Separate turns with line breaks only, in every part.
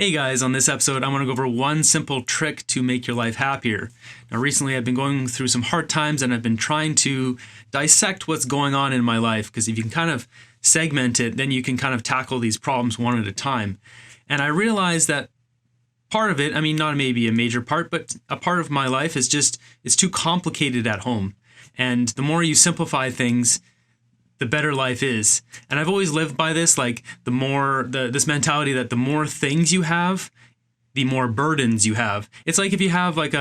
Hey guys, on this episode I want to go over one simple trick to make your life happier. Now recently I've been going through some hard times and I've been trying to dissect what's going on in my life, because if you can kind of segment it, then you can kind of tackle these problems one at a time. And I realized that part of it, I mean not maybe a major part, but a part of my life is just, it's too complicated at home. And the more you simplify things, the better life is. And I've always lived by this, like this mentality that the more things you have, the more burdens you have. It's like if you have like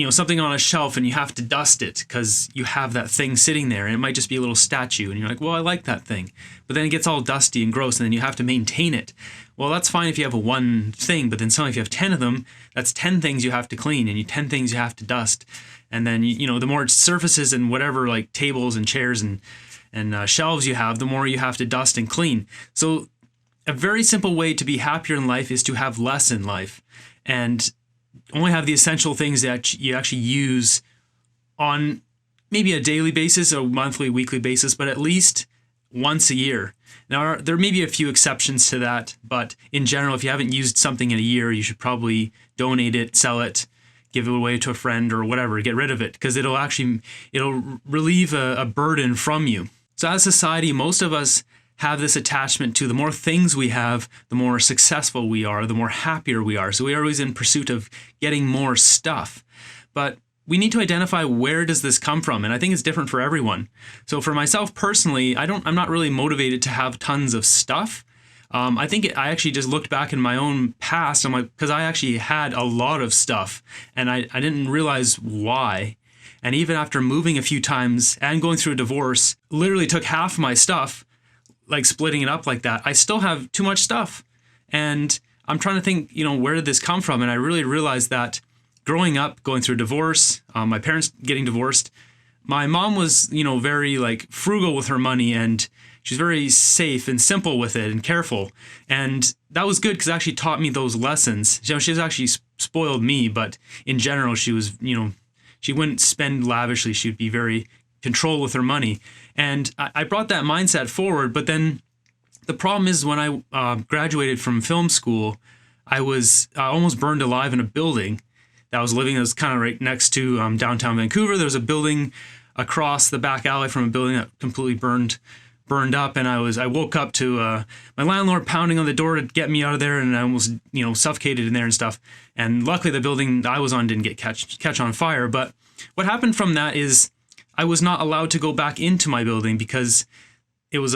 something on a shelf and you have to dust it because you have that thing sitting there and it might just be a little statue and you're like, well, I like that thing. But then it gets all dusty and gross and then you have to maintain it. Well, that's fine if you have one thing, but then suddenly if you have 10 of them, that's 10 things you have to clean and 10 things you have to dust. And then, the more surfaces and whatever, like tables and chairs and shelves you have, the more you have to dust and clean. So a very simple way to be happier in life is to have less in life and only have the essential things that you actually use on maybe a daily basis or monthly, weekly basis, but at least once a year. Now, there may be a few exceptions to that, but in general, if you haven't used something in a year, you should probably donate it, sell it, give it away to a friend or whatever, get rid of it, because it'll relieve a burden from you. So as a society, most of us have this attachment to the more things we have, the more successful we are, the more happier we are. So we are always in pursuit of getting more stuff. But we need to identify, where does this come from? And I think it's different for everyone. So for myself personally, I'm not really motivated to have tons of stuff. I actually just looked back in my own past. I'm like, because I actually had a lot of stuff and I didn't realize why. And even after moving a few times and going through a divorce, literally took half my stuff, like splitting it up like that. I still have too much stuff. And I'm trying to think, where did this come from? And I really realized that growing up, going through a divorce, my parents getting divorced, my mom was, very like frugal with her money, and she's very safe and simple with it and careful. And that was good because it actually taught me those lessons. She's actually spoiled me, but in general, she was, she wouldn't spend lavishly. She'd be very controlled with her money. And I brought that mindset forward. But then the problem is, when I graduated from film school, I was almost burned alive in a building that I was living. It was kind of right next to downtown Vancouver. There was a building across the back alley from a building that completely burned up, and I woke up to my landlord pounding on the door to get me out of there, and I almost suffocated in there and stuff. And luckily the building I was on didn't get catch on fire. But what happened from that is I was not allowed to go back into my building because it was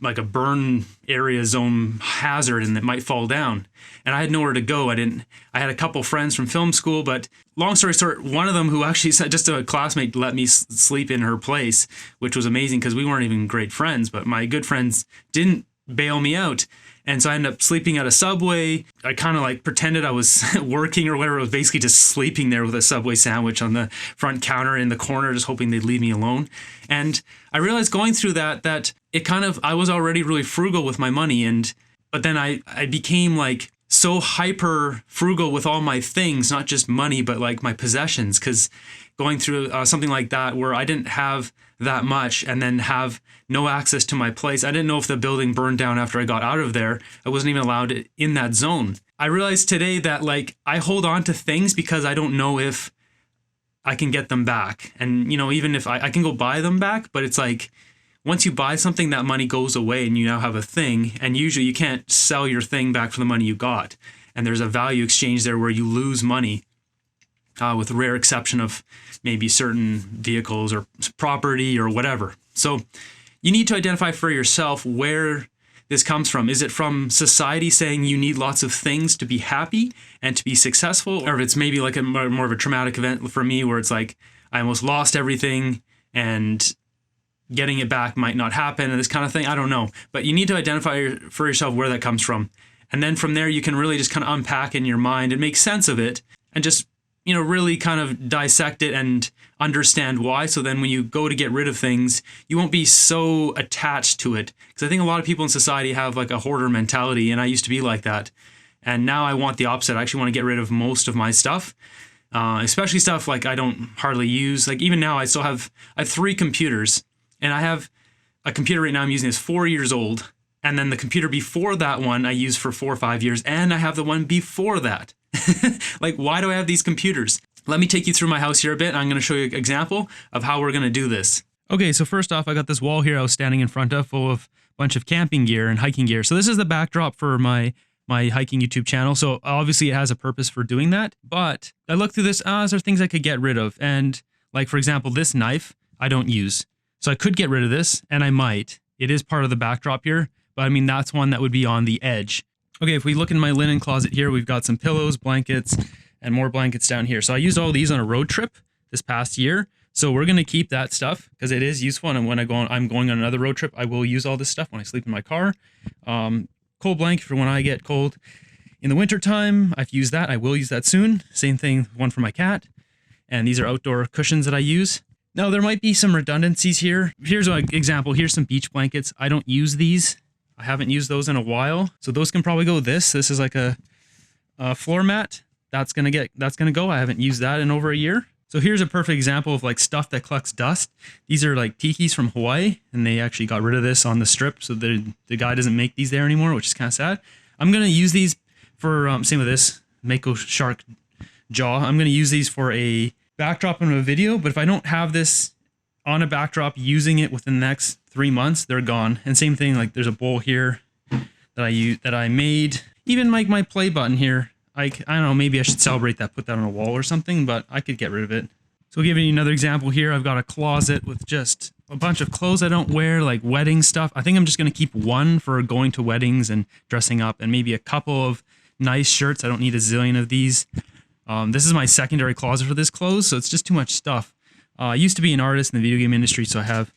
like a burn area zone hazard and it might fall down. And I had nowhere to go. I had a couple friends from film school, but long story short, one of them, who actually said, just a classmate, let me sleep in her place, which was amazing because we weren't even great friends, but my good friends didn't bail me out. And so I ended up sleeping at a Subway. I kind of like pretended I was working or whatever. I was basically just sleeping there with a Subway sandwich on the front counter in the corner, just hoping they'd leave me alone. And I realized going through that I was already really frugal with my money. But then I became like so hyper frugal with all my things, not just money, but like my possessions. Because going through something like that where I didn't have that much and then have no access to my place. I didn't know if the building burned down after I got out of there. I wasn't even allowed in that zone. I realized today that like I hold on to things because I don't know if I can get them back. And, even if I can go buy them back, but it's like once you buy something, that money goes away and you now have a thing. And usually you can't sell your thing back for the money you got. And there's a value exchange there where you lose money. With a rare exception of maybe certain vehicles or property or whatever. So you need to identify for yourself where this comes from. Is it from society saying you need lots of things to be happy and to be successful? Or if it's maybe like more of a traumatic event for me where it's like I almost lost everything and getting it back might not happen and this kind of thing. I don't know. But you need to identify for yourself where that comes from. And then from there, you can really just kind of unpack in your mind and make sense of it and just really kind of dissect it and understand why. So then when you go to get rid of things, you won't be so attached to it. Because I think a lot of people in society have like a hoarder mentality, and I used to be like that. And now I want the opposite. I actually want to get rid of most of my stuff, especially stuff like I don't hardly use. Like even now I have 3 computers, and I have a computer right now I'm using is 4 years old. And then the computer before that one I used for 4 or 5 years, and I have the one before that. Like, why do I have these computers? Let me take you through my house here a bit. I'm going to show you an example of how we're going to do this. Okay, so first off, I got this wall here I was standing in front of full of a bunch of camping gear and hiking gear. So this is the backdrop for my hiking YouTube channel. So obviously it has a purpose for doing that. But I looked through this, is there things I could get rid of? And like, for example, this knife I don't use. So I could get rid of this, and I might. It is part of the backdrop here, but I mean, that's one that would be on the edge. Okay, if we look in my linen closet here, we've got some pillows, blankets, and more blankets down here. So I used all these on a road trip this past year. So we're going to keep that stuff because it is useful. And when I'm going on another road trip, I will use all this stuff when I sleep in my car. Cold blanket for when I get cold in the winter time. I've used that. I will use that soon. Same thing, one for my cat. And these are outdoor cushions that I use. Now there might be some redundancies here. Here's an example. Here's some beach blankets. I don't use these. I haven't used those in a while. So those can probably go this. This is like a floor mat. That's gonna go. I haven't used that in over a year. So here's a perfect example of like stuff that collects dust. These are like tikis from Hawaii, and they actually got rid of this on the strip. So the guy doesn't make these there anymore, which is kind of sad. I'm gonna use these for, same with this Mako shark jaw. I'm gonna use these for a backdrop in a video, but if I don't have this on a backdrop using it within the next 3 months, they're gone. And same thing, like there's a bowl here that I made. Even like my play button here, I don't know, maybe I should celebrate that, put that on a wall or something, but I could get rid of it. So giving you another example here, I've got a closet with just a bunch of clothes I don't wear, like wedding stuff. I think I'm just going to keep one for going to weddings and dressing up, and maybe a couple of nice shirts. I don't need a zillion of these. This is my secondary closet for this clothes, so it's just too much stuff. I used to be an artist in the video game industry, so I have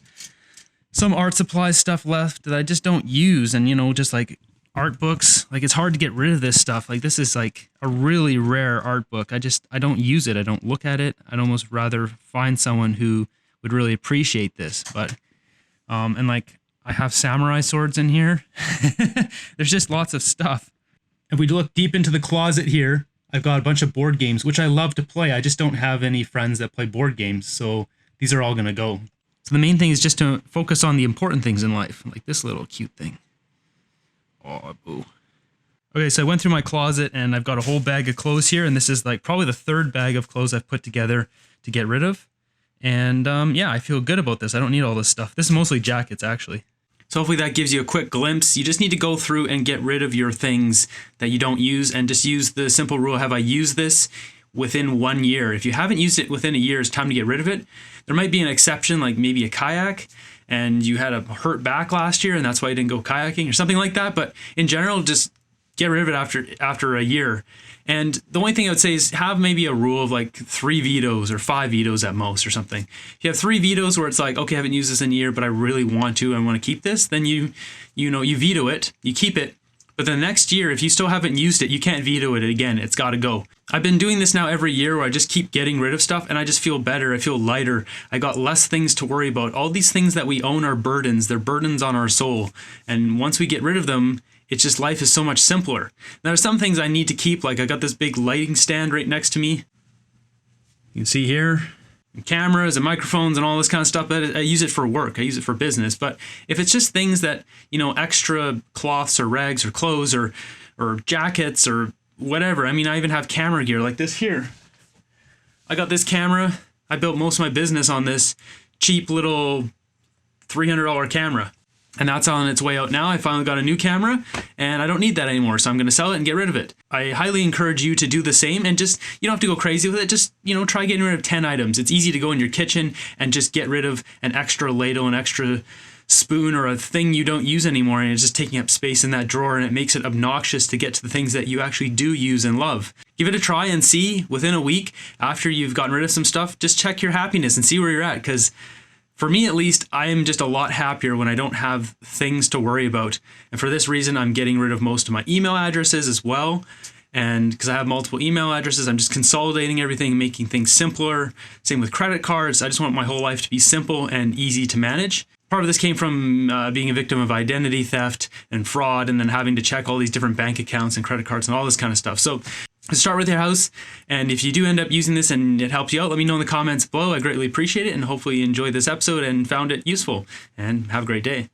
some art supplies stuff left that I just don't use, and you know, just like art books. Like, it's hard to get rid of this stuff. Like, this is like a really rare art book. I don't use it. I don't look at it. I'd almost rather find someone who would really appreciate this. But and like, I have samurai swords in here. There's just lots of stuff. If we look deep into the closet here, I've got a bunch of board games, which I love to play. I just don't have any friends that play board games, so these are all going to go. So the main thing is just to focus on the important things in life, like this little cute thing. Oh, boo. Okay, so I went through my closet, and I've got a whole bag of clothes here, and this is like probably the third bag of clothes I've put together to get rid of. And yeah, I feel good about this. I don't need all this stuff. This is mostly jackets, actually. So hopefully that gives you a quick glimpse. You just need to go through and get rid of your things that you don't use, and just use the simple rule, have I used this within 1 year? If you haven't used it within a year, it's time to get rid of it. There might be an exception, like maybe a kayak, and you had a hurt back last year and that's why you didn't go kayaking or something like that. But in general, just get rid of it after a year. And the only thing I would say is have maybe a rule of like 3 vetoes or 5 vetoes at most or something. If you have 3 vetoes where it's like, okay, I haven't used this in a year, but I really want to, I want to keep this, then you veto it, you keep it. But the next year, if you still haven't used it, you can't veto it again. It's got to go. I've been doing this now every year where I just keep getting rid of stuff, and I just feel better. I feel lighter. I got less things to worry about. All these things that we own are burdens. They're burdens on our soul. And once we get rid of them, it's just, life is so much simpler. Now, there's some things I need to keep, like I got this big lighting stand right next to me. You can see here. Cameras and microphones and all this kind of stuff, but I use it for work. I use it for business. But if it's just things that, you know, extra cloths or rags or clothes or jackets or whatever. I mean, I even have camera gear like this here. I got this camera. I built most of my business on this cheap little $300 camera. And that's on its way out now. I finally got a new camera, and I don't need that anymore, so I'm going to sell it and get rid of it. I highly encourage you to do the same, and just, you don't have to go crazy with it. Just, you know, try getting rid of 10 items. It's easy to go in your kitchen and just get rid of an extra ladle, an extra spoon, or a thing you don't use anymore, and it's just taking up space in that drawer, and it makes it obnoxious to get to the things that you actually do use and love. Give it a try and see within a week after you've gotten rid of some stuff. Just check your happiness and see where you're at, because for me, at least, I am just a lot happier when I don't have things to worry about. And for this reason, I'm getting rid of most of my email addresses as well. And because I have multiple email addresses, I'm just consolidating everything, making things simpler. Same with credit cards. I just want my whole life to be simple and easy to manage. Part of this came from being a victim of identity theft and fraud, and then having to check all these different bank accounts and credit cards and all this kind of stuff. So start with your house, and if you do end up using this and it helps you out, let me know in the comments below. I greatly appreciate it, and hopefully you enjoyed this episode and found it useful. And have a great day.